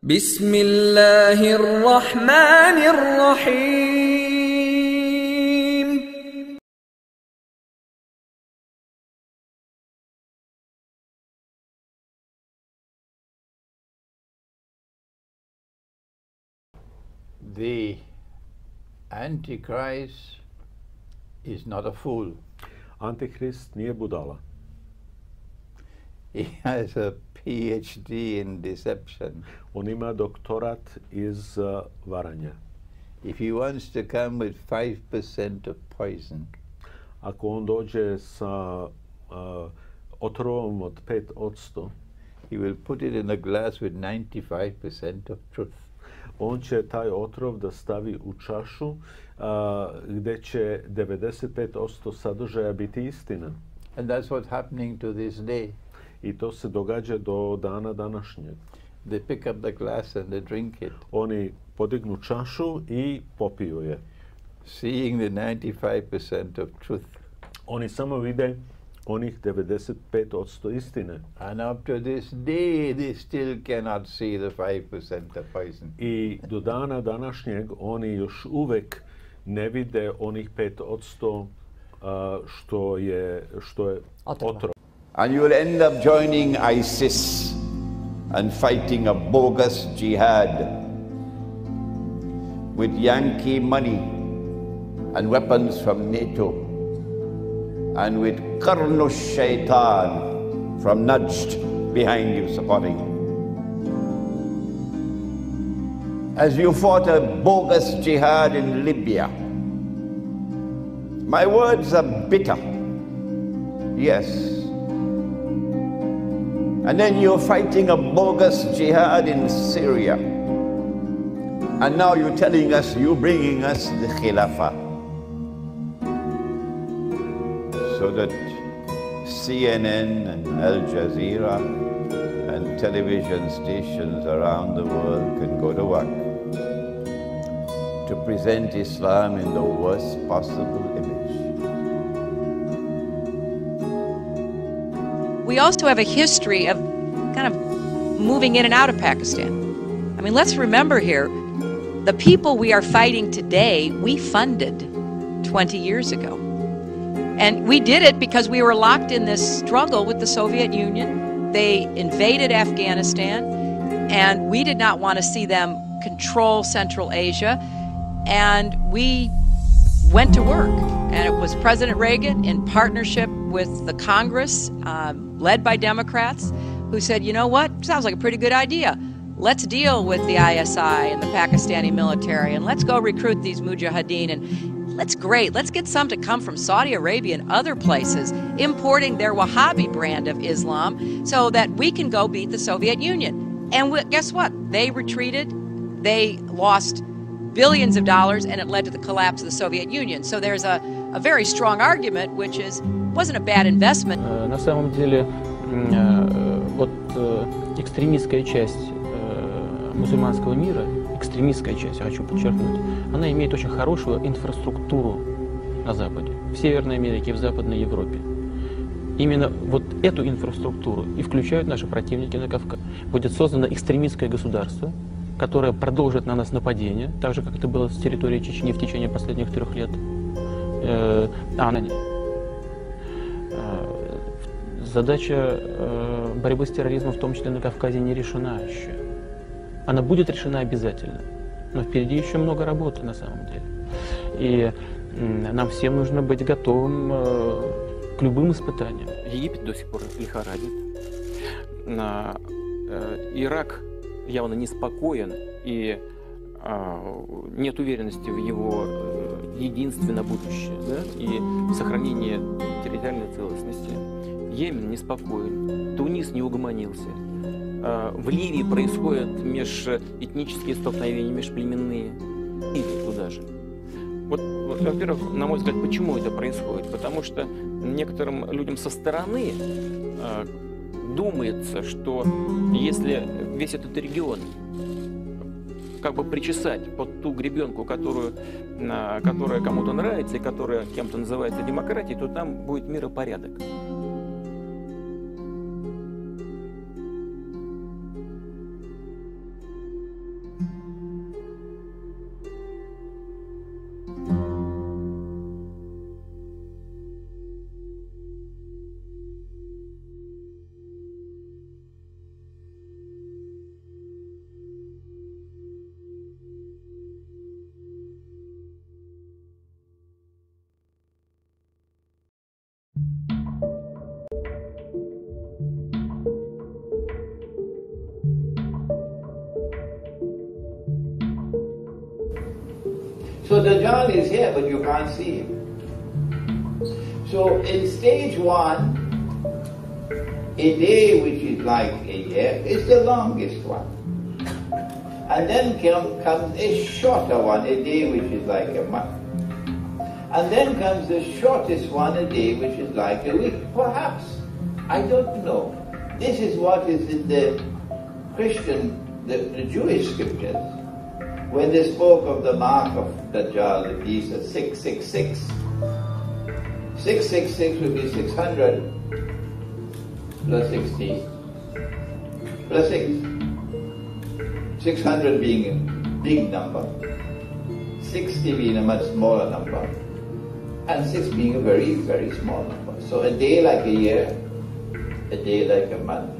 بسم الله الرحمن الرحيم. The Antichrist is not a fool. Antihrist nije budala. He has a PhD in deception. On ima doktorat iz varanja. If he wants to come with 5% of poison, Ako on dođe sa otrovom od 5%, he will put it in a glass with 95% of truth. on će taj otrov da stavi u čašu gdje će 95% sadržaja biti istina. And that's what's happening to this day. I to se događa do dana današnjeg. They pick up the glass and they drink it, Oni podignu čašu i popiju je. seeing the 95% of truth. Oni samo vide onih 95% istine. And up to this day, they still cannot see the 5% of poison. I do dana današnjeg oni još uvek ne vide onih 5% što je otrov. And you will end up joining ISIS and fighting a bogus jihad with Yankee money and weapons from NATO and with Qarnush Shaitan from Najd behind you supporting. As you fought a bogus jihad in Libya, my words are bitter, yes. And then you're fighting a bogus jihad in Syria. And now you're telling us, you're bringing us the Khilafah. So that CNN and Al Jazeera and television stations around the world can go to work to present Islam in the worst possible image. We also have a history of kind of moving in and out of Pakistan. I mean, let's remember here, the people we are fighting today, we funded 20 years ago. And we did it because we were locked in this struggle with the Soviet Union. They invaded Afghanistan, and we did not want to see them control Central Asia. And we went to work. And it was President Reagan in partnership with the Congress, led by Democrats, who said, you know what, sounds like a pretty good idea. Let's deal with the ISI and the Pakistani military, and let's go recruit these mujahideen, and let's get some to come from Saudi Arabia and other places, importing their Wahhabi brand of Islam, so that we can go beat the Soviet Union. And guess what? They retreated, they lost billions of dollars, and it led to the collapse of the Soviet Union. So there's a very strong argument, which is, wasn't a bad investment. На самом деле, вот экстремистская часть мусульманского мира, экстремистская часть, я хочу подчеркнуть, она имеет очень хорошую инфраструктуру на Западе, в Северной Америке, в Западной Европе. Именно вот эту инфраструктуру и включают наши противники на Кавказе. Будет создано экстремистское государство, которое продолжит на нас нападение, так же, как это было с территории Чечни в течение последних 3 лет. Задача борьбы с терроризмом, в том числе на Кавказе, не решена еще. Она будет решена обязательно, но впереди еще много работы на самом деле. И нам всем нужно быть готовым к любым испытаниям. Египет до сих пор лихорадит. Ирак явно неспокоен, и нет уверенности в его единстве на будущее, да, и сохранение территориальной целостности. Йемен неспокоен, Тунис не угомонился. В Ливии происходят межэтнические столкновения, межплеменные. И туда же. Вот, во-первых, на мой взгляд, почему это происходит? Потому что некоторым людям со стороны думается, что если весь этот регион как бы причесать под ту гребенку, которая кому-то нравится и которая кем-то называется демократией, то там будет мир и порядок. So Dajjal is here, but you can't see him. So in stage 1, a day which is like a year is the longest one. And then comes a shorter one, a day which is like a month. And then comes the shortest one, a day which is like a week. Perhaps. I don't know. This is what is in the Christian, the Jewish scriptures. When they spoke of the mark of Dajjal, the beast of 666. 666 would be 600 plus 60 plus 6. 600 being a big number, 60 being a much smaller number, and 6 being a very, very small number. So a day like a year, a day like a month,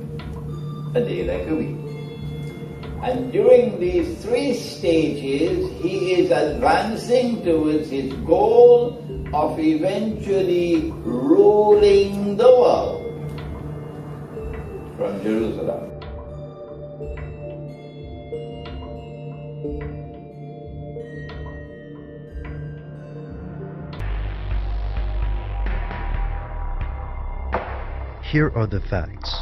a day like a week. And during these 3 stages, he is advancing towards his goal of eventually ruling the world from Jerusalem. Here are the facts.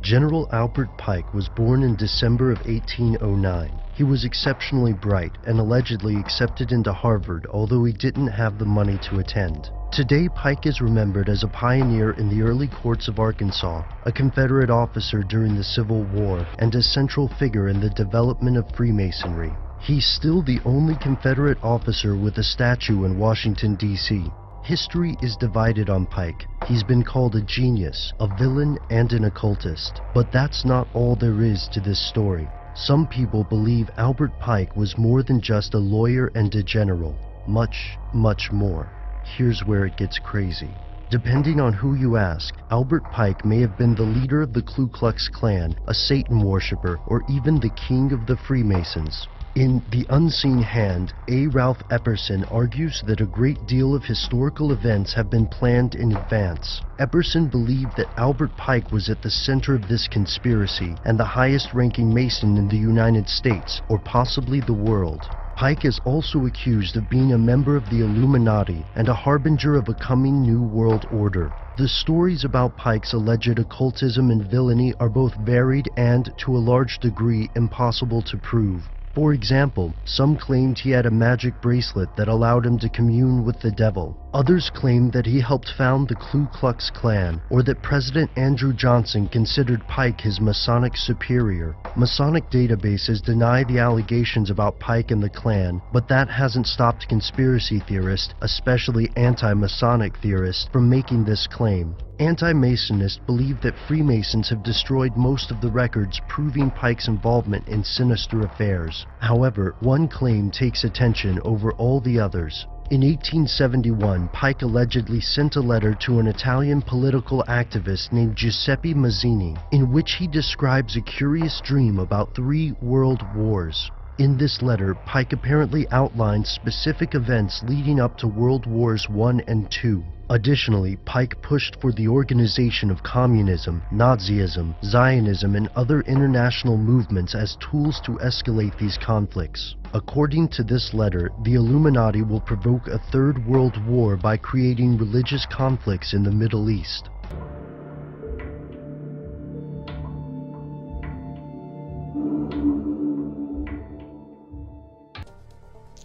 General Albert Pike was born in December of 1809. He was exceptionally bright and allegedly accepted into Harvard, although he didn't have the money to attend. Today, Pike is remembered as a pioneer in the early courts of Arkansas, a Confederate officer during the Civil War, and a central figure in the development of Freemasonry. He's still the only Confederate officer with a statue in Washington, D.C. History is divided on Pike. He's been called a genius, a villain, and an occultist. But that's not all there is to this story. Some people believe Albert Pike was more than just a lawyer and a general. Much, much more. Here's where it gets crazy. Depending on who you ask, Albert Pike may have been the leader of the Ku Klux Klan, a Satan worshipper, or even the king of the Freemasons. In The Unseen Hand, A. Ralph Epperson argues that a great deal of historical events have been planned in advance. Epperson believed that Albert Pike was at the center of this conspiracy and the highest-ranking Mason in the United States, or possibly the world. Pike is also accused of being a member of the Illuminati and a harbinger of a coming new world order. The stories about Pike's alleged occultism and villainy are both varied and, to a large degree, impossible to prove. For example, some claimed he had a magic bracelet that allowed him to commune with the devil. Others claimed that he helped found the Ku Klux Klan, or that President Andrew Johnson considered Pike his Masonic superior. Masonic databases deny the allegations about Pike and the Klan, but that hasn't stopped conspiracy theorists, especially anti-Masonic theorists, from making this claim. Anti-Masonists believe that Freemasons have destroyed most of the records proving Pike's involvement in sinister affairs. However, one claim takes attention over all the others. In 1871, Pike allegedly sent a letter to an Italian political activist named Giuseppe Mazzini, in which he describes a curious dream about 3 world wars. In this letter, Pike apparently outlined specific events leading up to World Wars I and II. Additionally, Pike pushed for the organization of communism, Nazism, Zionism, and other international movements as tools to escalate these conflicts. According to this letter, the Illuminati will provoke a 3rd World War by creating religious conflicts in the Middle East.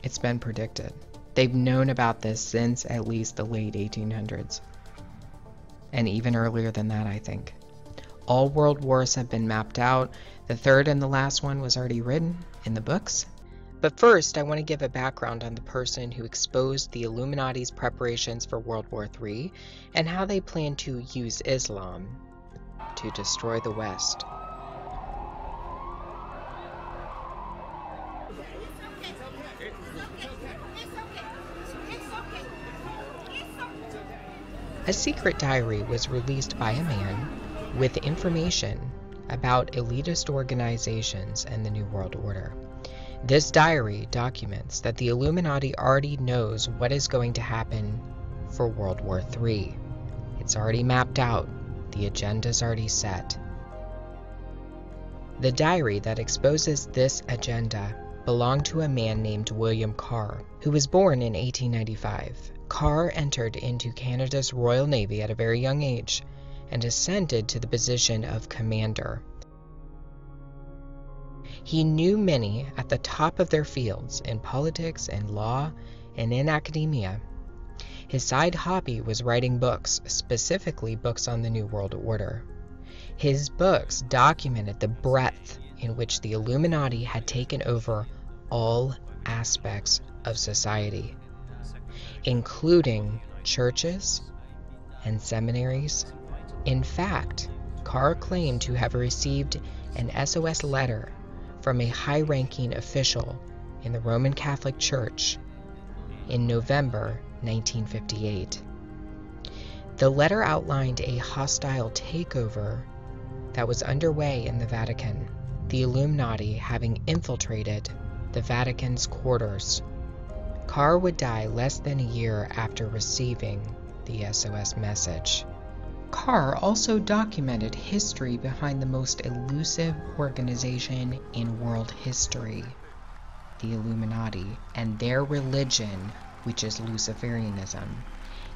It's been predicted. They've known about this since at least the late 1800s. And even earlier than that, I think. All world wars have been mapped out. The 3rd and the last one was already written in the books. But first, I want to give a background on the person who exposed the Illuminati's preparations for World War III and how they plan to use Islam to destroy the West. A secret diary was released by a man with information about elitist organizations and the New World Order. This diary documents that the Illuminati already knows what is going to happen for World War III. It's already mapped out. The agenda's already set. The diary that exposes this agenda belonged to a man named William Carr, who was born in 1895. Carr entered into Canada's Royal Navy at a very young age and ascended to the position of commander. He knew many at the top of their fields in politics and law and in academia. His side hobby was writing books, specifically books on the New World Order. His books documented the breadth in which the Illuminati had taken over all aspects of society, including churches and seminaries. In fact, Carr claimed to have received an SOS letter from a high-ranking official in the Roman Catholic Church in November 1958. The letter outlined a hostile takeover that was underway in the Vatican, the Illuminati having infiltrated the Vatican's quarters. Carr would die less than a year after receiving the SOS message. Carr also documented history behind the most elusive organization in world history, the Illuminati, and their religion, which is Luciferianism.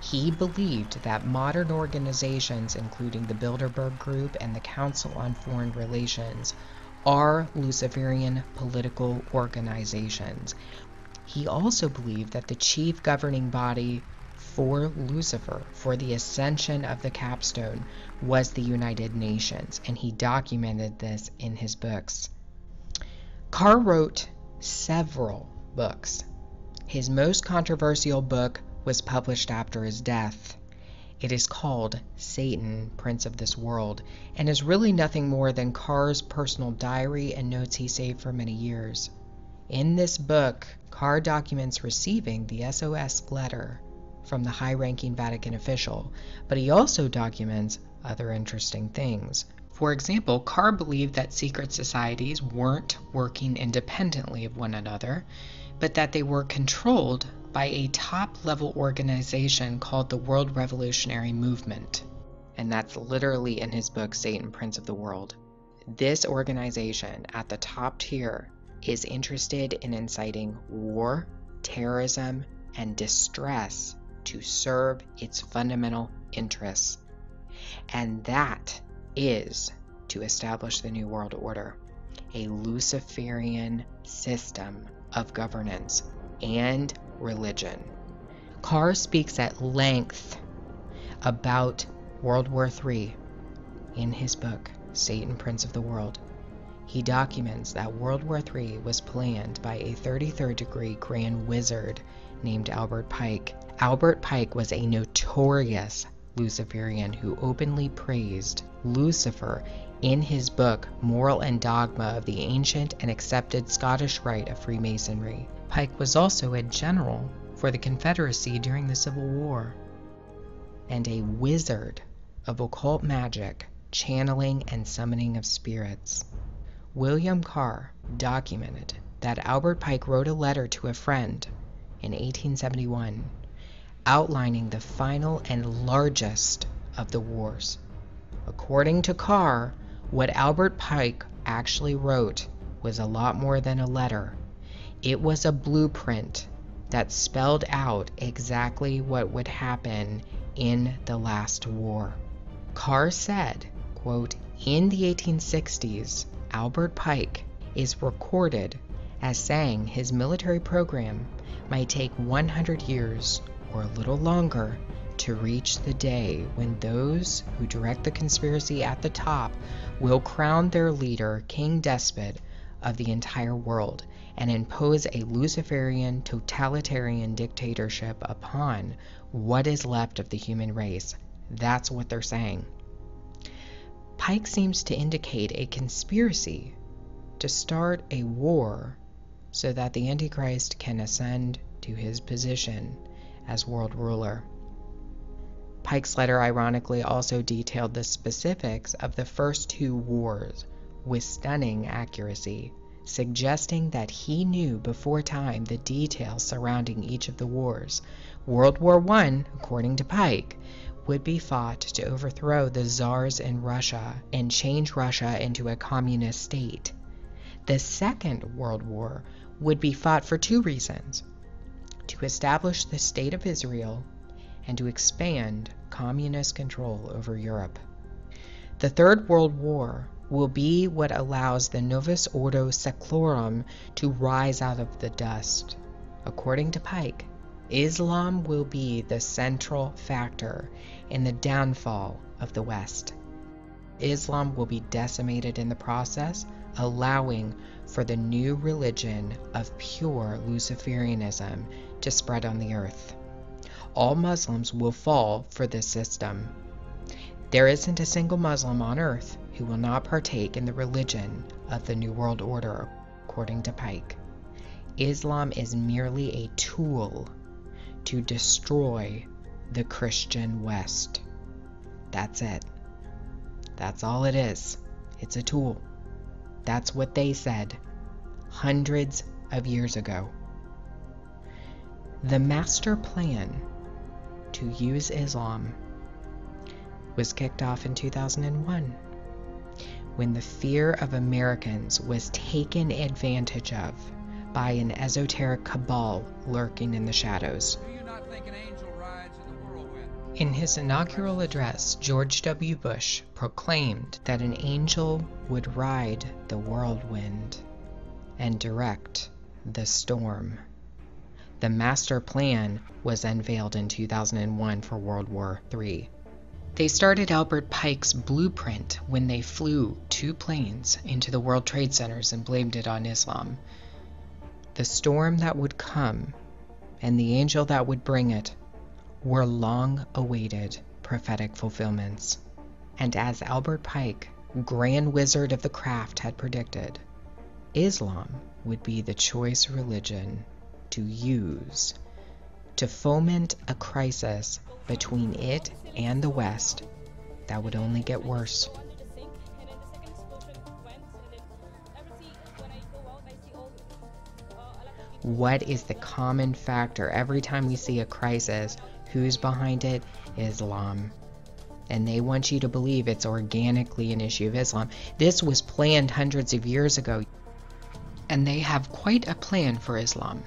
He believed that modern organizations, including the Bilderberg Group and the Council on Foreign Relations, are Luciferian political organizations. He also believed that the chief governing body for Lucifer, for the ascension of the capstone, was the United Nations, and he documented this in his books. Carr wrote several books. His most controversial book was published after his death. It is called Satan, Prince of This World, and is really nothing more than Carr's personal diary and notes he saved for many years. In this book, Carr documents receiving the SOS letter from the high-ranking Vatican official, but he also documents other interesting things. For example, Carr believed that secret societies weren't working independently of one another, but that they were controlled by a top-level organization called the World Revolutionary Movement. And that's literally in his book, Satan, Prince of the World. This organization at the top tier is interested in inciting war, terrorism, and distress to serve its fundamental interests. And that is to establish the New World Order, a Luciferian system of governance and religion. Carr speaks at length about World War III in his book, Satan, Prince of the World. He documents that World War III was planned by a 33rd degree Grand Wizard named Albert Pike. Albert Pike was a notorious Luciferian who openly praised Lucifer in his book Moral and Dogma of the Ancient and Accepted Scottish Rite of Freemasonry. Pike was also a general for the Confederacy during the Civil War, and a wizard of occult magic, channeling and summoning of spirits. William Carr documented that Albert Pike wrote a letter to a friend in 1871 outlining the final and largest of the wars. According to Carr, what Albert Pike actually wrote was a lot more than a letter. It was a blueprint that spelled out exactly what would happen in the last war. Carr said, quote, "In the 1860s, Albert Pike is recorded as saying his military program might take 100 years or a little longer to reach the day when those who direct the conspiracy at the top will crown their leader king despot of the entire world and impose a Luciferian totalitarian dictatorship upon what is left of the human race." That's what they're saying. Pike seems to indicate a conspiracy to start a war so that the Antichrist can ascend to his position as world ruler. Pike's letter ironically also detailed the specifics of the first two wars with stunning accuracy, suggesting that he knew before time the details surrounding each of the wars. World War I, according to Pike, would be fought to overthrow the czars in Russia and change Russia into a communist state. The Second World War would be fought for two reasons: to establish the State of Israel and to expand communist control over Europe. The Third World War will be what allows the Novus Ordo Seclorum to rise out of the dust. According to Pike, Islam will be the central factor in the downfall of the West. Islam will be decimated in the process, allowing for the new religion of pure Luciferianism to spread on the earth. All Muslims will fall for this system. There isn't a single Muslim on earth who will not partake in the religion of the New World Order, according to Pike. Islam is merely a tool to destroy the Christian West. That's it. That's all it is. It's a tool. That's what they said hundreds of years ago. The master plan to use Islam was kicked off in 2001 when the fear of Americans was taken advantage of by an esoteric cabal lurking in the shadows. Do you not think an angel rides in the whirlwind? In his inaugural address, George W. Bush proclaimed that an angel would ride the whirlwind and direct the storm. The master plan was unveiled in 2001 for World War III. They started Albert Pike's blueprint when they flew 2 planes into the World Trade Centers and blamed it on Islam. The storm that would come and the angel that would bring it were long-awaited prophetic fulfillments. And as Albert Pike, Grand Wizard of the Craft, had predicted, Islam would be the choice religion to use to foment a crisis between it and the West that would only get worse. What is the common factor every time we see a crisis? Who's behind it? Islam. And they want you to believe it's organically an issue of Islam. This was planned hundreds of years ago, and they have quite a plan for Islam.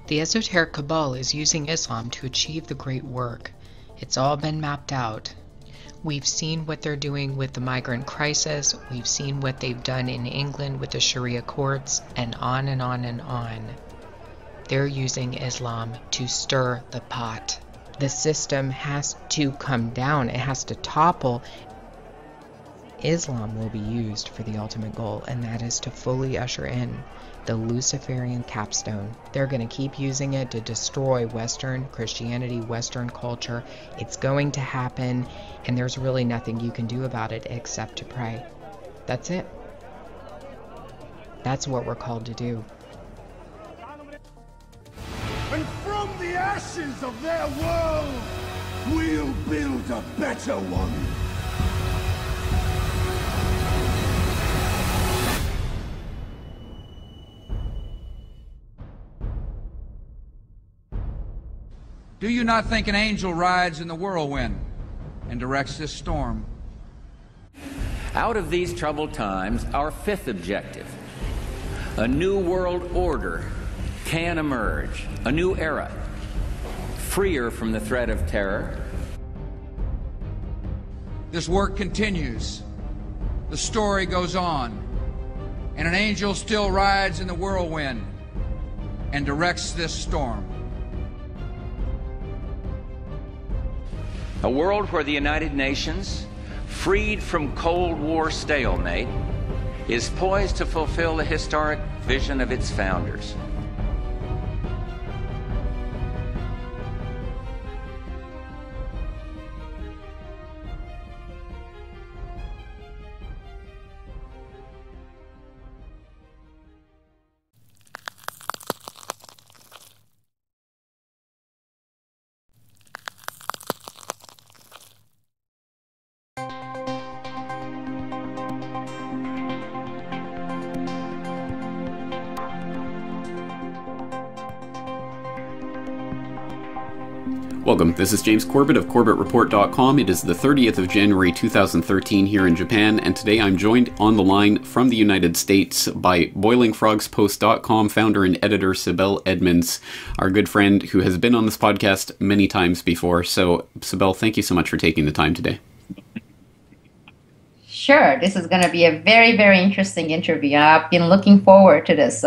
The esoteric cabal is using Islam to achieve the great work. It's all been mapped out. We've seen what they're doing with the migrant crisis. We've seen what they've done in England with the Sharia courts, and on and on and on. They're using Islam to stir the pot. The system has to come down. It has to topple. Islam will be used for the ultimate goal, and that is to fully usher in the Luciferian capstone. They're going to keep using it to destroy Western Christianity, Western culture. It's going to happen, and there's really nothing you can do about it except to pray. That's it. That's what we're called to do. And from the ashes of their world, we'll build a better one. Do you not think an angel rides in the whirlwind and directs this storm? Out of these troubled times, our 5th objective, a new world order, can emerge, a new era, freer from the threat of terror. This work continues. The story goes on. And an angel still rides in the whirlwind and directs this storm. A world where the United Nations, freed from Cold War stalemate, is poised to fulfill the historic vision of its founders. Welcome, this is James Corbett of CorbettReport.com. It is the 30th of January 2013 here in Japan, and today I'm joined on the line from the United States by BoilingFrogsPost.com founder and editor Sibel Edmonds, our good friend who has been on this podcast many times before. So, Sibel, thank you so much for taking the time today. Sure, this is going to be a very, very interesting interview. I've been looking forward to this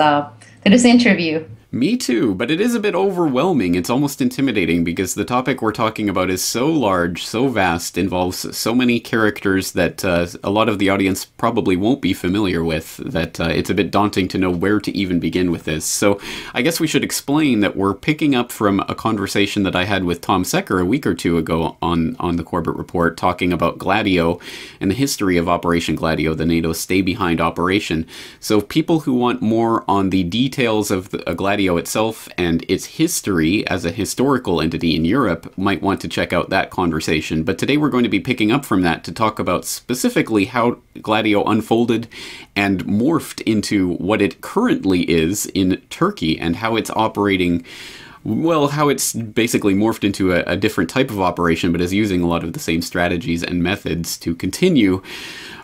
interview. Me too, but it is a bit overwhelming. It's almost intimidating because the topic we're talking about is so large, so vast, involves so many characters that a lot of the audience probably won't be familiar with, that it's a bit daunting to know where to even begin with this. So I guess we should explain that we're picking up from a conversation that I had with Tom Secker a week or two ago on the Corbett Report, talking about Gladio and the history of Operation Gladio, the NATO stay-behind operation. So people who want more on the details of Gladio itself and its history as a historical entity in Europe might want to check out that conversation. But today we're going to be picking up from that to talk about specifically how Gladio unfolded and morphed into what it currently is in Turkey, and how it's operating, well, how it's basically morphed into a different type of operation, but is using a lot of the same strategies and methods to continue,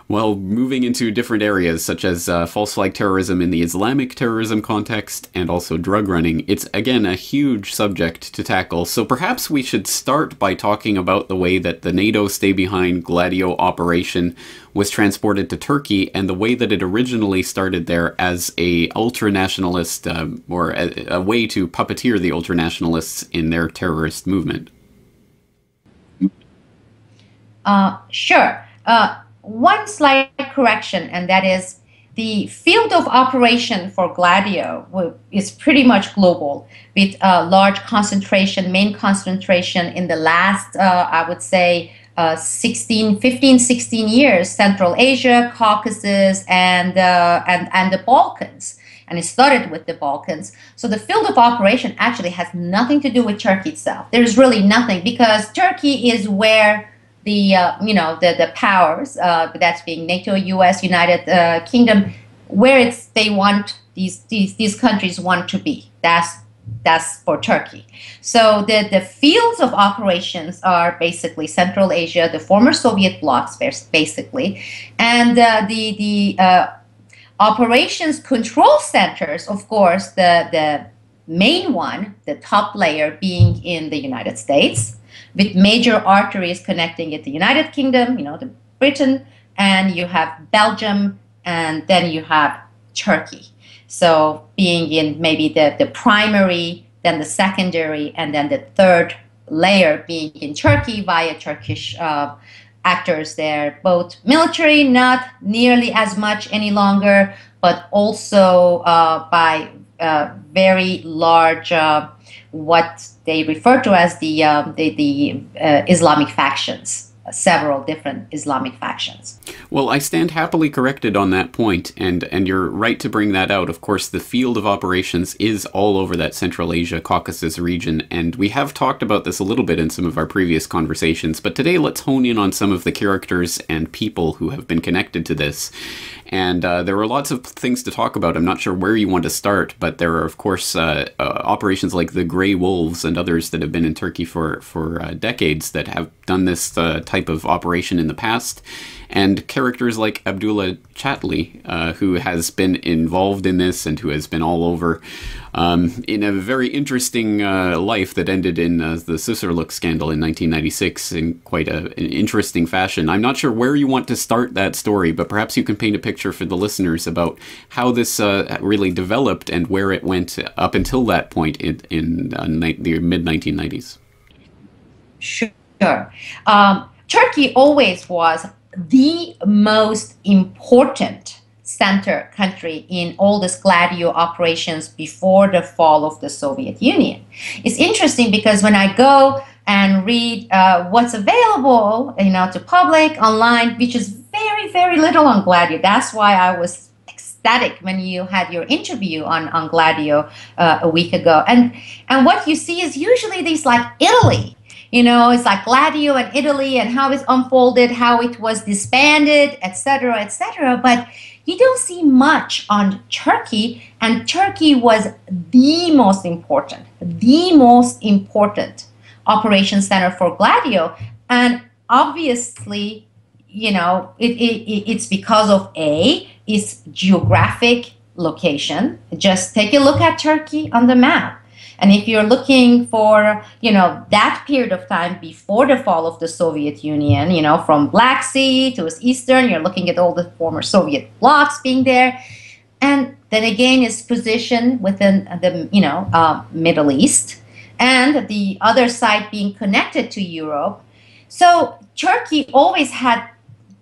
well, moving into different areas such as false flag terrorism in the Islamic terrorism context, and also drug running. It's, again, a huge subject to tackle, so perhaps we should start by talking about the way that the NATO stay-behind Gladio operation was transported to Turkey, and the way that it originally started there as a ultra-nationalist, or a way to puppeteer the ultra-nationalists in their terrorist movement. Sure. One slight correction, and that is the field of operation for Gladio is pretty much global, with a large concentration, main concentration in the last, I would say, 15, 16 years, Central Asia, Caucasus, and the Balkans. And it started with the Balkans. So the field of operation actually has nothing to do with Turkey itself. There's really nothing, because Turkey is where the powers, that's being NATO, U.S., United Kingdom, where they want these countries want to be. That's for Turkey. So the fields of operations are basically Central Asia, the former Soviet blocs, basically, and the operations control centers, of course, the main one, the top layer, being in the United States, with major arteries connecting it, the United Kingdom, the Britain, and you have Belgium, and then you have Turkey. So being in maybe the primary, then the secondary, and then the third layer being in Turkey via Turkish actors there, both military, not nearly as much any longer, but also by very large, what they refer to as the Islamic factions, several different Islamic factions. Well, I stand happily corrected on that point, and you're right to bring that out. Of course, the field of operations is all over that Central Asia, Caucasus region, and we have talked about this a little bit in some of our previous conversations, but today let's hone in on some of the characters and people who have been connected to this. And there are lots of things to talk about. I'm not sure where you want to start, but there are, of course, operations like the Grey Wolves and others that have been in Turkey for decades that have done this type of operation in the past. And characters like Abdullah Chatli, who has been involved in this and who has been all over in a very interesting life that ended in the Sisurluk scandal in 1996 in quite an interesting fashion. I'm not sure where you want to start that story, but perhaps you can paint a picture for the listeners about how this really developed and where it went up until that point in the mid-1990s. Sure. Turkey always was the most important center country in all these Gladio operations before the fall of the Soviet Union. It's interesting because when I go and read what's available, to public online, which is very, very little on Gladio. That's why I was ecstatic when you had your interview on Gladio a week ago. And what you see is usually these like Italy. It's like Gladio and Italy and how it's unfolded, how it was disbanded, etc., etc. But you don't see much on Turkey, and Turkey was the most important operations center for Gladio. And obviously, you know, it's because of its geographic location. Just take a look at Turkey on the map. And if you're looking for, you know, that period of time before the fall of the Soviet Union, you know, from Black Sea to Eastern, you're looking at all the former Soviet blocs being there. And then again, it's positioned within the, you know, Middle East, and the other side being connected to Europe. So Turkey always had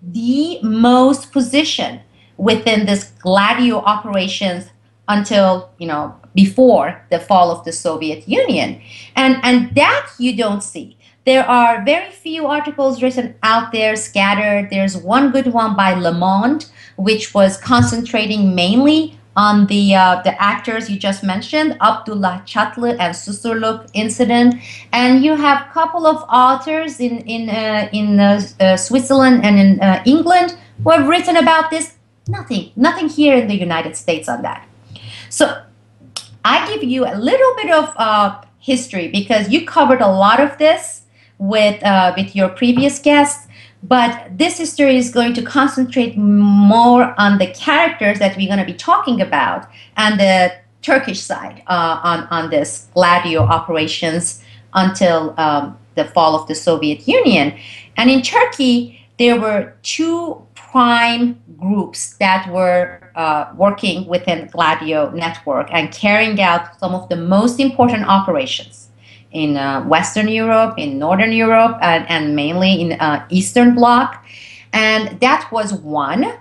the most position within this Gladio operations until, you know, before the fall of the Soviet Union. And that you don't see. There are very few articles written out there, scattered. There's one good one by Le Monde, which was concentrating mainly on the actors you just mentioned, Abdullah Çatlı and Susurluk incident. And you have a couple of authors in Switzerland and in England who have written about this. Nothing here in the United States on that. So I give you a little bit of history because you covered a lot of this with your previous guests, but this history is going to concentrate more on the characters that we're going to be talking about and the Turkish side on this Gladio operations until the fall of the Soviet Union. And in Turkey, there were two prime groups that were working within Gladio network and carrying out some of the most important operations in Western Europe, in Northern Europe, and mainly in Eastern Bloc. And that was one,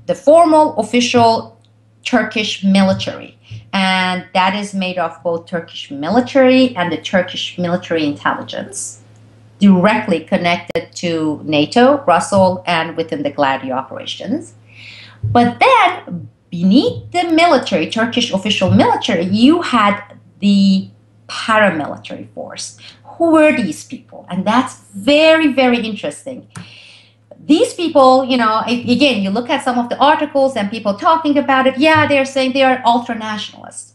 the formal official Turkish military. And that is made of both Turkish military and the Turkish military intelligence, directly connected to NATO, Brussels, and within the Gladio operations. But then, beneath the military, Turkish official military, you had the paramilitary force. Who were these people? And that's very, very interesting. These people, you know, again, you look at some of the articles and people talking about it, yeah, they're saying they are ultra-nationalists.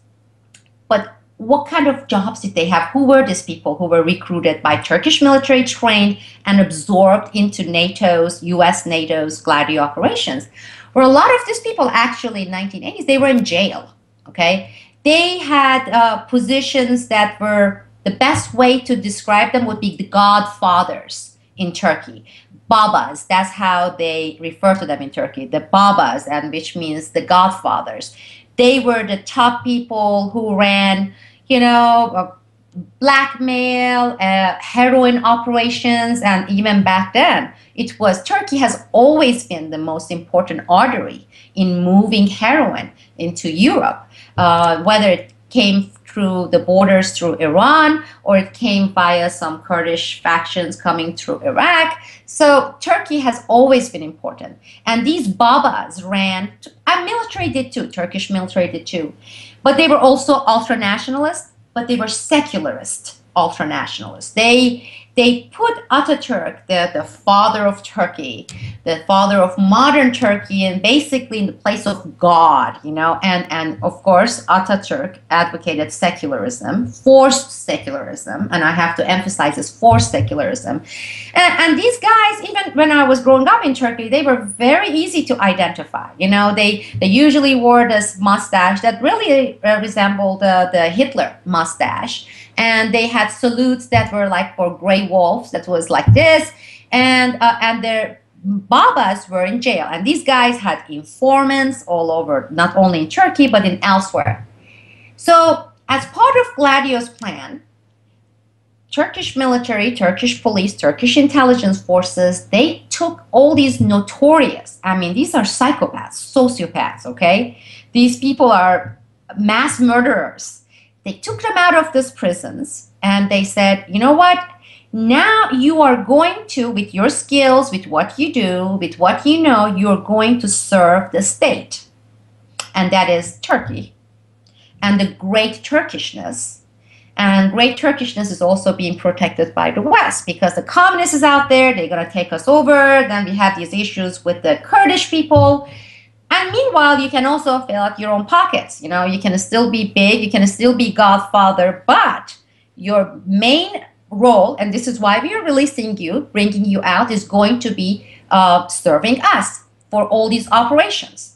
But what kind of jobs did they have? Who were these people who were recruited by Turkish military, trained and absorbed into NATO's, US NATO's Gladio operations? Well, a lot of these people actually in the 1980s, they were in jail, okay? They had positions that were, the best way to describe them would be the godfathers in Turkey. Babas, that's how they refer to them in Turkey, the Babas, and which means the godfathers. They were the top people who ran, you know, blackmail, heroin operations, and even back then, it was, Turkey has always been the most important artery in moving heroin into Europe, whether it came through the borders through Iran or it came via some Kurdish factions coming through Iraq. So Turkey has always been important. And these Babas ran, and military did too, Turkish military did too. But they were also ultra-nationalists, but they were secularist ultra-nationalists. They put Ataturk, the father of Turkey, the father of modern Turkey, and basically in the place of God, you know, and of course Ataturk advocated secularism, forced secularism, and I have to emphasize this, forced secularism. And these guys, even when I was growing up in Turkey, they were very easy to identify. You know, they usually wore this mustache that really resembled the Hitler mustache. And they had salutes that were like for gray wolves, that was like this, and their Babas were in jail. And these guys had informants all over, not only in Turkey, but in elsewhere. So as part of Gladio's plan, Turkish military, Turkish police, Turkish intelligence forces, they took all these notorious, I mean, these are psychopaths, sociopaths, okay? These people are mass murderers. They took them out of these prisons and they said, you know what? Now you are going to, with your skills, with what you do, with what you know, you're going to serve the state. And that is Turkey and the great Turkishness. And great Turkishness is also being protected by the West because the communists is out there, they're going to take us over. Then we have these issues with the Kurdish people. And meanwhile, you can also fill out your own pockets. You know, you can still be big, you can still be godfather, but your main role, and this is why we are releasing you, bringing you out, is going to be serving us for all these operations.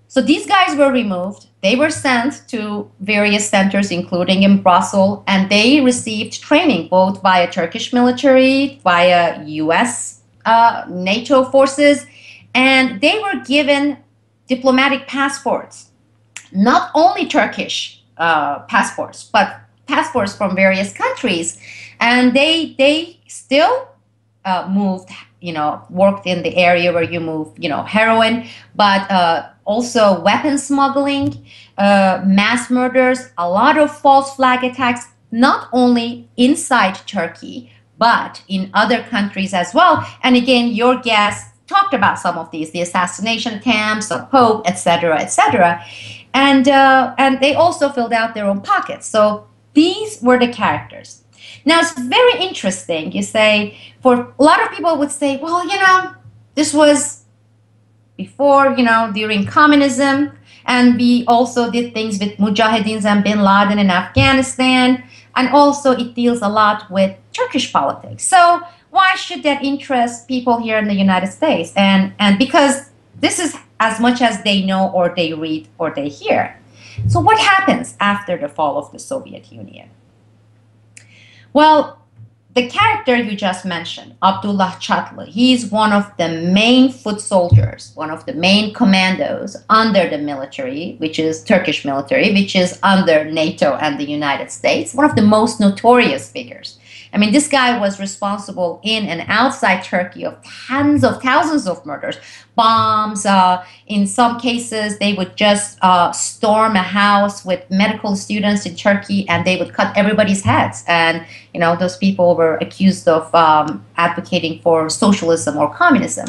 So these guys were removed. They were sent to various centers, including in Brussels, and they received training both via Turkish military, via US NATO forces, and they were given diplomatic passports, not only Turkish passports, but passports from various countries. And they still moved, worked in the area where you move, heroin, but also weapon smuggling, mass murders, a lot of false flag attacks, not only inside Turkey, but in other countries as well. And again, your guest talked about some of these, the assassination attempts of Pope, etc., etc. And they also filled out their own pockets. So these were the characters. Now, it's very interesting. You say, for a lot of people would say, well, this was before, during communism, and we also did things with Mujahideen and Bin Laden in Afghanistan, and also it deals a lot with Turkish politics. So why should that interest people here in the United States? And because this is as much as they know or they read or they hear. So what happens after the fall of the Soviet Union? Well, the character you just mentioned, Abdullah Chatlı, he's one of the main foot soldiers, one of the main commandos under the military, which is Turkish military, which is under NATO and the United States, one of the most notorious figures. I mean, this guy was responsible in and outside Turkey of tens of thousands of murders, bombs. In some cases, they would just storm a house with medical students in Turkey, and they would cut everybody's heads. And, those people were accused of advocating for socialism or communism.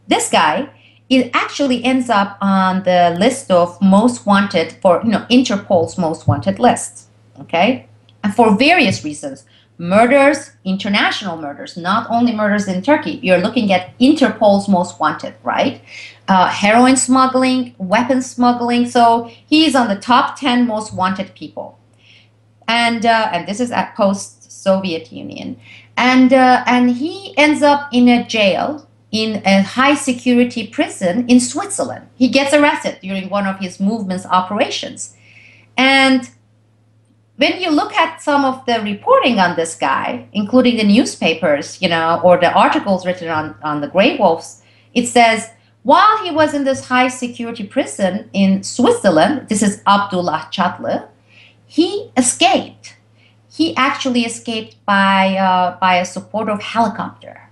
This guy, it actually ends up on the list of most wanted for, Interpol's most wanted list, okay? And for various reasons, murders, international murders, not only murders in Turkey. You're looking at Interpol's most wanted, right? Heroin smuggling, weapons smuggling. So he's on the top 10 most wanted people. And this is at post-Soviet Union. And he ends up in a jail, in a high-security prison in Switzerland. He gets arrested during one of his movement's operations. And when you look at some of the reporting on this guy, including the newspapers, or the articles written on the Grey Wolves, it says, while he was in this high security prison in Switzerland, this is Abdullah Chatlı, he escaped. He actually escaped by a support of helicopter.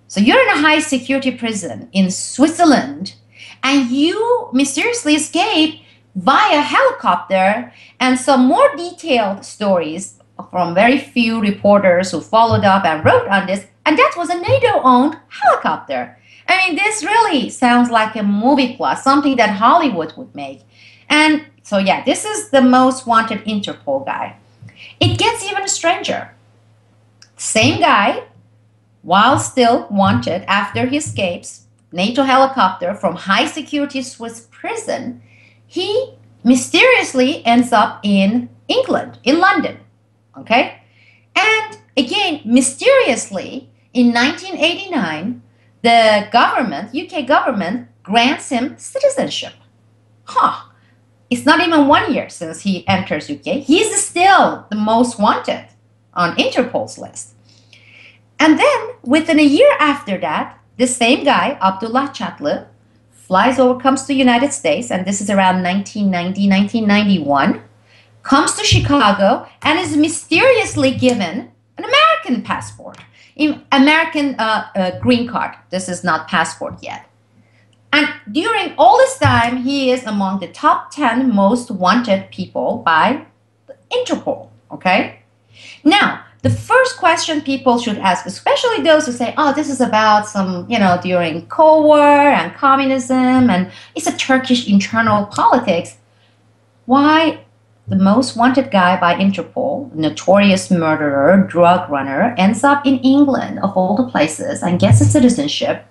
So you're in a high security prison in Switzerland, and you mysteriously escape via helicopter. And some more detailed stories from very few reporters who followed up and wrote on this, and that was a NATO-owned helicopter. I mean, this really sounds like a movie plot, something that Hollywood would make. And so, yeah, this is the most wanted Interpol guy. It gets even stranger. Same guy, while still wanted after he escapes NATO helicopter from high-security Swiss prison, he mysteriously ends up in England, in London, okay? And again, mysteriously, in 1989, the government, UK government, grants him citizenship. It's not even 1 year since he enters UK. He's still the most wanted on Interpol's list. And then, within a year after that, this same guy, Abdullah Chatlı, comes to the United States, and this is around 1990, 1991, comes to Chicago and is mysteriously given an American passport, American green card. This is not passport yet. And during all this time, he is among the top 10 most wanted people by Interpol, okay? Now, the first question people should ask, especially those who say, oh, this is about some, during Cold War and communism, and it's a Turkish internal politics. Why the most wanted guy by Interpol, notorious murderer, drug runner, ends up in England, of all the places, and gets a citizenship?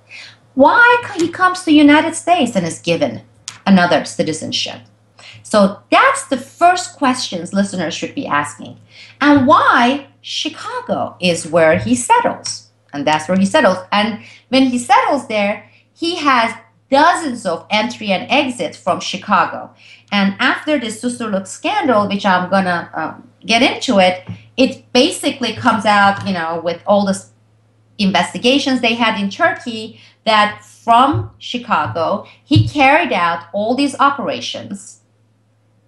Why he comes to the United States and is given another citizenship? So that's the first questions listeners should be asking. And why Chicago is where he settles. And that's where he settles. And when he settles there, he has dozens of entry and exits from Chicago. And after the Susurluk scandal, which I'm going to get into it, it basically comes out, you know, with all the investigations they had in Turkey, that from Chicago, he carried out all these operations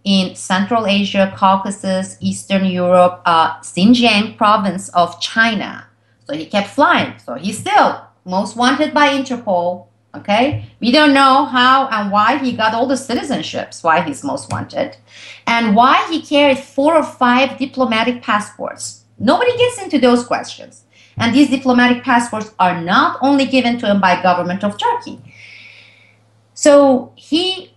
in Central Asia, Caucasus, Eastern Europe, Xinjiang province of China. So he kept flying. So he's still most wanted by Interpol. Okay, we don't know how and why he got all the citizenships, why he's most wanted, and why he carried 4 or 5 diplomatic passports. Nobody gets into those questions. And these diplomatic passports are not only given to him by government of Turkey. So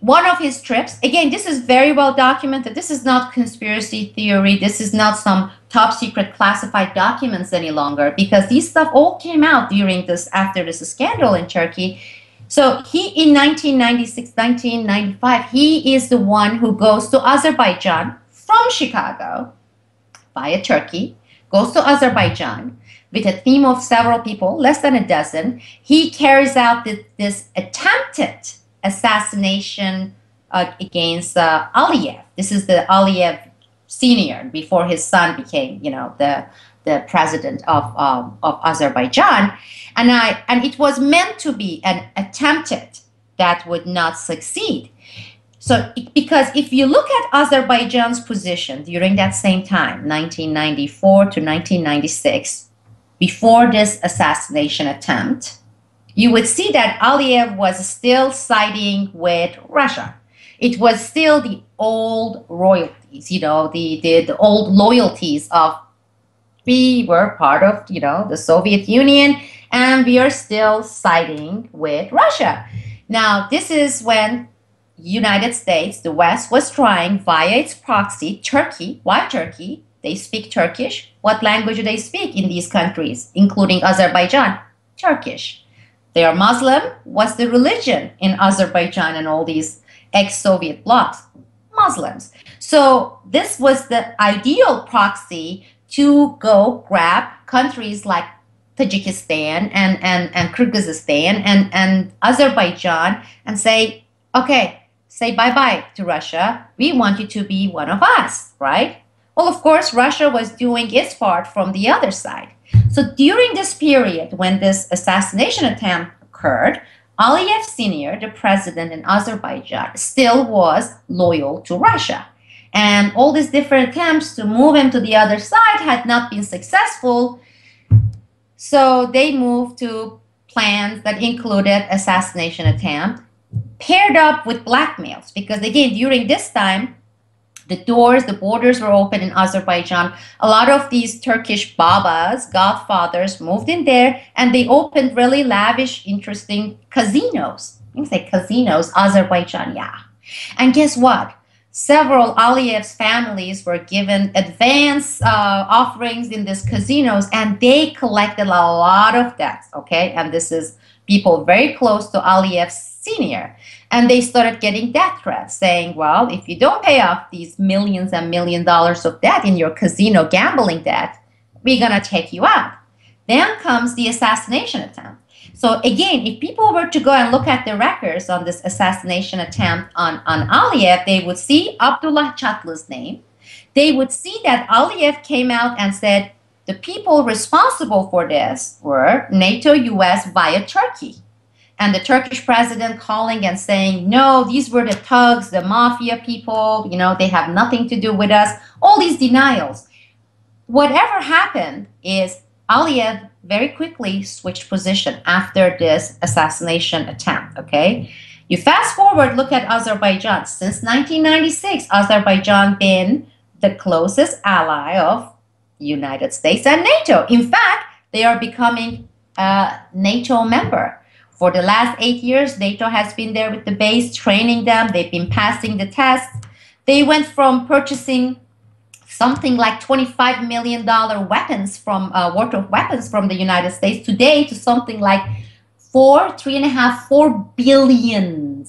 one of his trips, again, this is very well documented. This is not conspiracy theory. This is not some top secret classified documents any longer, because these stuff all came out after this scandal in Turkey. So he, in 1996, 1995, he is the one who goes to Azerbaijan from Chicago via Turkey, goes to Azerbaijan with a team of several people, less than a dozen. He carries out this attempted assassination against Aliyev. This is the Aliyev Senior, before his son became, you know, the president of Azerbaijan. And it was meant to be an attempted that would not succeed. So, because if you look at Azerbaijan's position during that same time, 1994 to 1996, before this assassination attempt, you would see that Aliyev was still siding with Russia. It was still the old royalties, you know, the old loyalties of, we were part of, you know, the Soviet Union, and we are still siding with Russia. Now, this is when United States, the West, was trying via its proxy, Turkey. Why Turkey? They speak Turkish. What language do they speak in these countries, including Azerbaijan? Turkish. They are Muslim. What's the religion in Azerbaijan and all these ex-Soviet blocs? Muslims. So this was the ideal proxy to go grab countries like Tajikistan and Kyrgyzstan and Azerbaijan and say, okay, say bye-bye to Russia. We want you to be one of us, right? Well, of course, Russia was doing its part from the other side. So during this period when this assassination attempt occurred, Aliyev Senior, the president in Azerbaijan, still was loyal to Russia. And all these different attempts to move him to the other side had not been successful. So they moved to plans that included assassination attempt, paired up with blackmails. Because again, during this time, the borders were open in Azerbaijan. A lot of these Turkish babas, godfathers, moved in there, and they opened really lavish, interesting casinos. You can say casinos, Azerbaijan, yeah. And guess what? Several Aliyev's families were given advance offerings in these casinos, and they collected a lot of debts, okay? And this is people very close to Aliyev Senior. And they started getting death threats saying, well, if you don't pay off these millions and $millions of debt in your casino gambling debt, we're going to take you out. Then comes the assassination attempt. So again, if people were to go and look at the records on this assassination attempt on Aliyev, they would see Abdullah Chatlı's name. They would see that Aliyev came out and said the people responsible for this were NATO, US via Turkey. And the Turkish president calling and saying, no, these were the thugs, the mafia people, you know, they have nothing to do with us. All these denials. Whatever happened is Aliyev very quickly switched position after this assassination attempt, okay? You fast forward, look at Azerbaijan. Since 1996, Azerbaijan been the closest ally of the United States and NATO. In fact, they are becoming a NATO member. For the last 8 years, NATO has been there with the base, training them. They've been passing the tests. They went from purchasing something like $25 million weapons worth of weapons from the United States today to something like 4 billion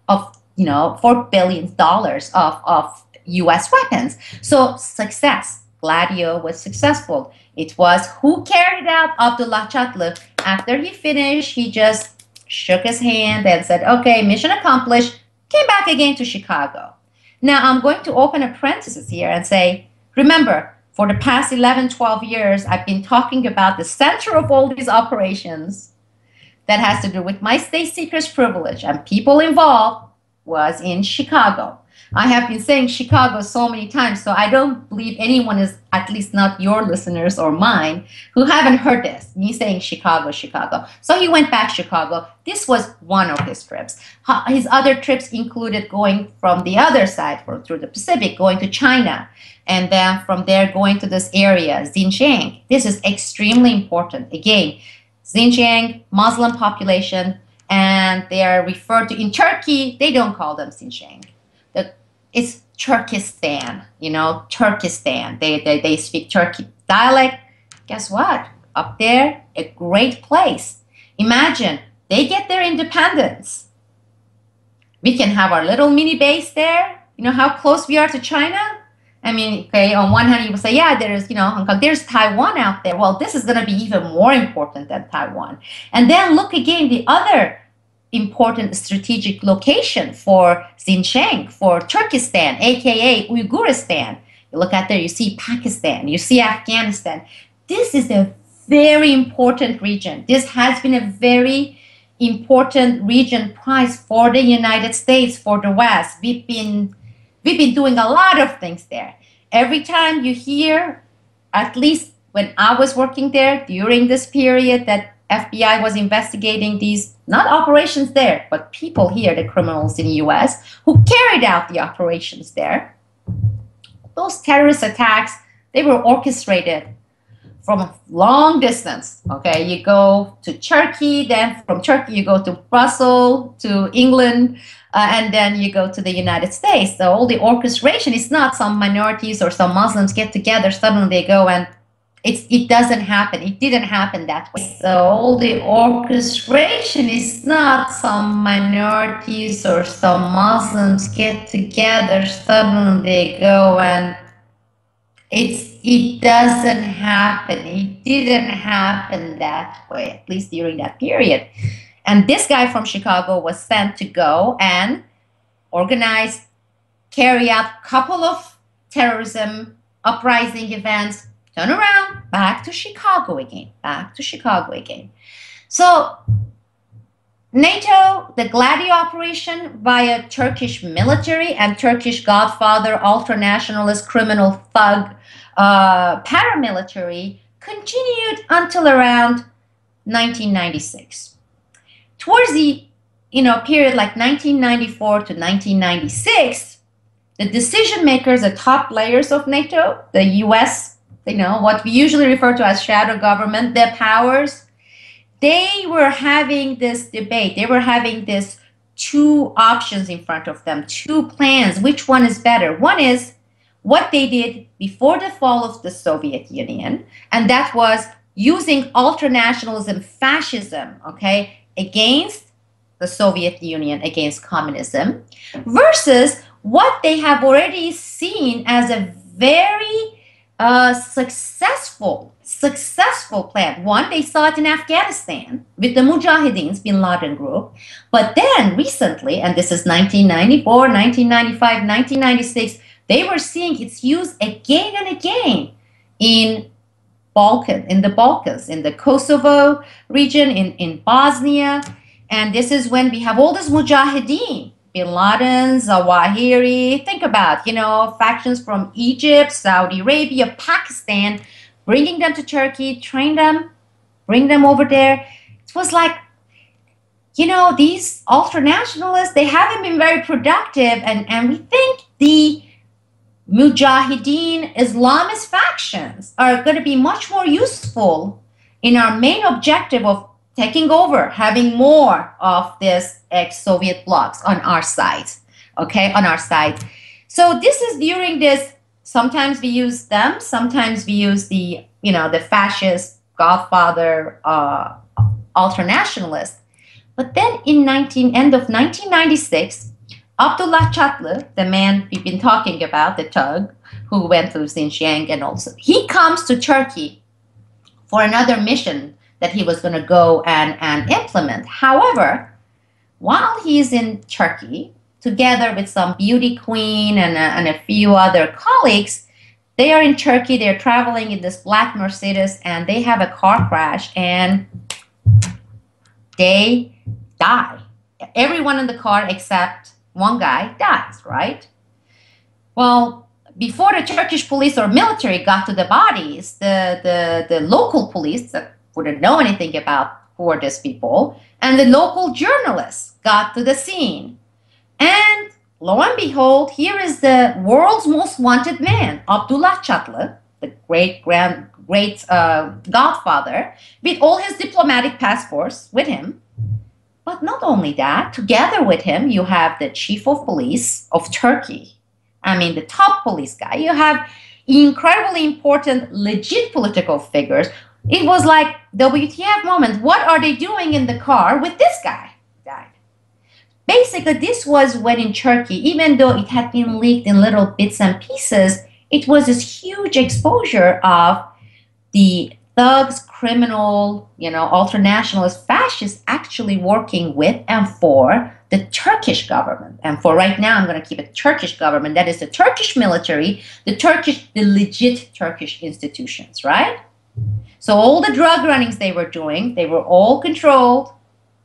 of $4 billion of U.S. weapons. So success. Gladio was successful. It was who carried out Abdullah Chatlı. After he finished, he just shook his hand and said, okay, mission accomplished, came back again to Chicago. Now, I'm going to open a parenthesis here and say, remember, for the past 11, 12 years, I've been talking about the center of all these operations that has to do with my state secrets privilege and people involved was in Chicago. I have been saying Chicago so many times, so I don't believe anyone is, at least not your listeners or mine, who haven't heard this, me saying Chicago, Chicago. So he went back to Chicago. This was one of his trips. His other trips included going from the other side, through the Pacific, going to China, and then from there going to this area, Xinjiang. This is extremely important. Again, Xinjiang, Muslim population, and they are referred to in Turkey, they don't call them Xinjiang. It's Turkestan, Turkestan. They speak Turkic dialect. Guess what? Up there, a great place. Imagine, they get their independence. We can have our little mini base there. You know how close we are to China? I mean, okay, on one hand, you would say, yeah, there's Taiwan out there. Well, this is going to be even more important than Taiwan. And then look again, the other important strategic location for Xinjiang, for Turkestan, aka Uyghuristan. You look at there, you see Pakistan, you see Afghanistan. This is a very important region. This has been a very important region prize for the United States, for the West. We've been doing a lot of things there. Every time you hear, at least when I was working there during this period that FBI was investigating these, not operations there, but people here, the criminals in the US, who carried out the operations there. Those terrorist attacks, they were orchestrated from a long distance. Okay, you go to Turkey, then from Turkey you go to Brussels, to England, and then you go to the United States. So all the orchestration is not some minorities or some Muslims get together, suddenly they go and it doesn't happen. It didn't happen that way. So all the orchestration is not some minorities or some Muslims get together, suddenly they go and it doesn't happen. It didn't happen that way, at least during that period. And this guy from Chicago was sent to go and organize, carry out a couple of terrorism uprising events, turn around, back to Chicago again. So NATO, the Gladio operation via Turkish military and Turkish Godfather, ultranationalist, criminal thug, paramilitary continued until around 1996. Towards the period like 1994 to 1996, the decision makers, the top layers of NATO, the US, what we usually refer to as shadow government, their powers, they were having this debate. They were having this two options in front of them, two plans. Which one is better? One is what they did before the fall of the Soviet Union, and that was using ultranationalism, fascism, okay, against the Soviet Union, against communism, versus what they have already seen as a very successful plan. One, they saw it in Afghanistan with the Mujahideen, Bin Laden group. But then recently, and this is 1994, 1995, 1996, they were seeing its use again and again in the Balkans, in the Kosovo region, in Bosnia. And this is when we have all this Mujahideen, Bin Laden, Zawahiri, think about, factions from Egypt, Saudi Arabia, Pakistan, bringing them to Turkey, train them, bring them over there. It was like, these ultranationalists, they haven't been very productive, and we think the Mujahideen Islamist factions are going to be much more useful in our main objective of taking over, having more of this ex-Soviet blocs on our side, So this is during this, sometimes we use them, sometimes we use the fascist, Godfather, ultranationalist. But then in end of 1996, Abdullah Chatlı, the man we've been talking about, the thug who went through Xinjiang and also, he comes to Turkey for another mission that he was going to go and implement. However, while he's in Turkey, together with some beauty queen and a few other colleagues, they are in Turkey, they're traveling in this black Mercedes, and they have a car crash, and they die. Everyone in the car except one guy dies, right? Well, before the Turkish police or military got to the bodies, the local police that wouldn't know anything about who are these people, and the local journalists got to the scene. And lo and behold, here is the world's most wanted man, Abdullah Chatlı, the great godfather, with all his diplomatic passports with him. But not only that, together with him, you have the chief of police of Turkey. I mean, the top police guy. You have incredibly important, legit political figures. It was like WTF moment. What are they doing in the car with this guy? Died. Basically, this was when in Turkey, even though it had been leaked in little bits and pieces, it was this huge exposure of the thugs, criminal, ultranationalist fascists actually working with and for the Turkish government. And for right now, I'm going to keep it Turkish government. That is the Turkish military, the legit Turkish institutions, right? So all the drug runnings they were doing, they were all controlled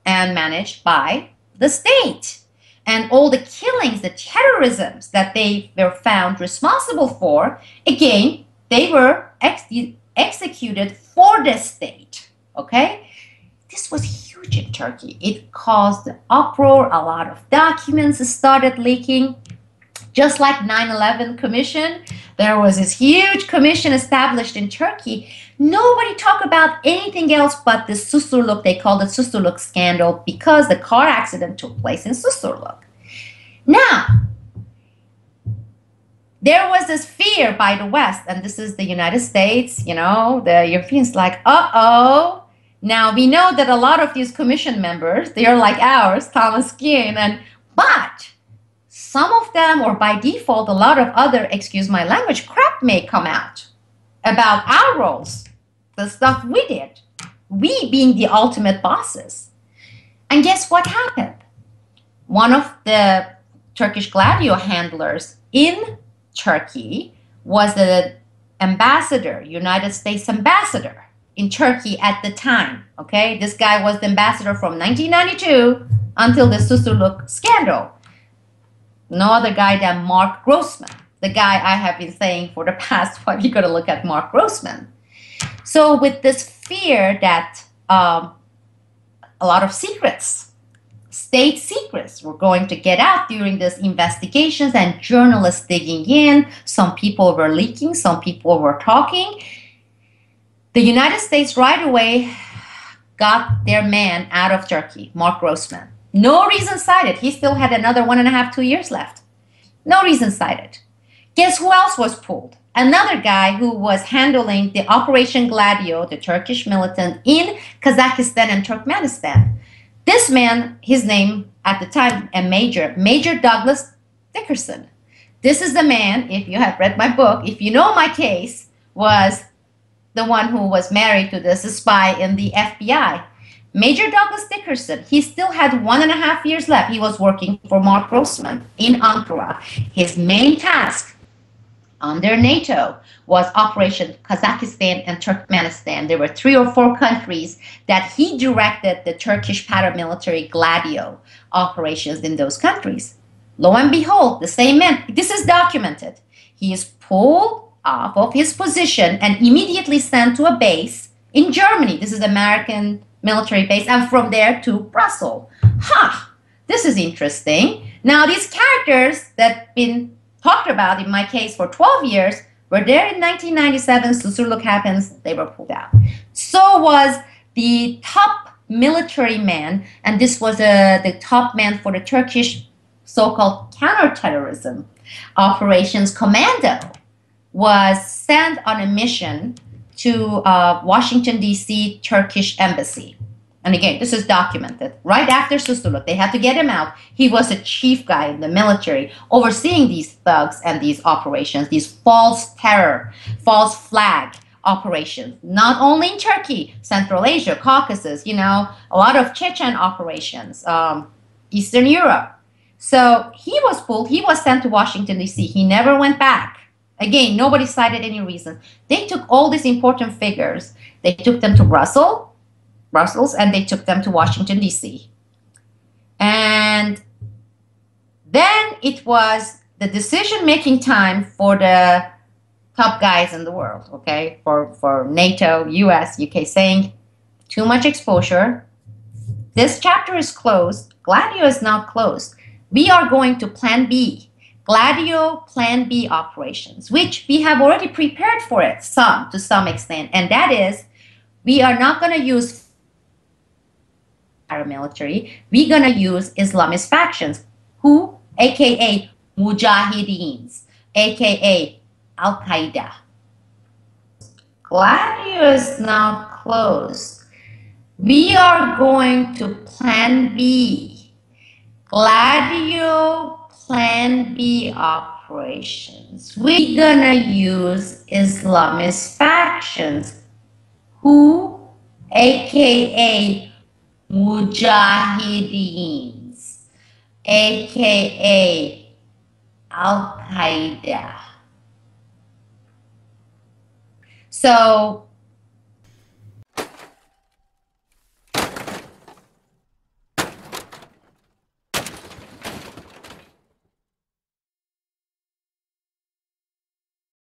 and managed by the state. And all the killings, the terrorisms that they were found responsible for, again, they were executed for the state, okay? This was huge in Turkey. It caused uproar. A lot of documents started leaking. Just like 9/11 Commission, there was this huge commission established in Turkey. Nobody talked about anything else but the Susurluk. They called it Susurluk scandal because the car accident took place in Susurluk. Now, there was this fear by the West, and this is the United States, the Europeans like, uh-oh. Now, we know that a lot of these commission members, they are like ours, Thomas Kuhn, but some of them, or by default, a lot of other, excuse my language, crap may come out about our roles, the stuff we did, we being the ultimate bosses. And guess what happened? One of the Turkish Gladio handlers in Turkey was the ambassador, United States ambassador in Turkey at the time, okay? This guy was the ambassador from 1992 until the Susurluk scandal. No other guy than Mark Grossman, the guy I have been saying for the past while. You got to look at Mark Grossman. So with this fear that a lot of secrets, state secrets, were going to get out during these investigations and journalists digging in, some people were leaking, some people were talking, the United States right away got their man out of Turkey, Mark Grossman. No reason cited. He still had another 1.5, 2 years left. No reason cited. Guess who else was pulled? Another guy who was handling the Operation Gladio, the Turkish militant in Kazakhstan and Turkmenistan. This man, his name at the time, a Major Douglas Dickerson. This is the man, if you have read my book, if you know my case, was the one who was married to this spy in the FBI. Major Douglas Dickerson, he still had 1.5 years left. He was working for Mark Grossman in Ankara. His main task under NATO was Operation Kazakhstan and Turkmenistan. There were 3 or 4 countries that he directed the Turkish paramilitary Gladio operations in those countries. Lo and behold, the same man, this is documented. He is pulled off of his position and immediately sent to a base in Germany. This is American military base, and from there to Brussels. This is interesting. Now, these characters that been talked about in my case for 12 years were there in 1997. Susurluk happens, they were pulled out. So was the top military man, and this was the top man for the Turkish so-called counterterrorism operations commando, was sent on a mission to Washington, D.C. Turkish embassy. and again, this is documented, right after Susurluk, they had to get him out. He was a chief guy in the military overseeing these thugs and these operations, these false terror, false flag operations, not only in Turkey, Central Asia, Caucasus, you know, a lot of Chechen operations, Eastern Europe. So he was pulled, he was sent to Washington, D.C. He never went back. Again, nobody cited any reason. They took all these important figures, they took them to Brussels, and they took them to Washington, D.C. And then it was the decision-making time for the top guys in the world, okay? For NATO, US, UK, saying too much exposure. This chapter is closed. Gladio is not closed. We are going to Plan B. Gladio Plan B operations, which we have already prepared for it, to some extent. And that is, we are not going to use paramilitary. We're going to use Islamist factions, who, aka Mujahideens, aka Al-Qaeda. Gladio is not closed. We are going to Plan B. Gladio Plan B operations. We're gonna use Islamist factions, who, aka Mujahideens, aka Al-Qaeda. So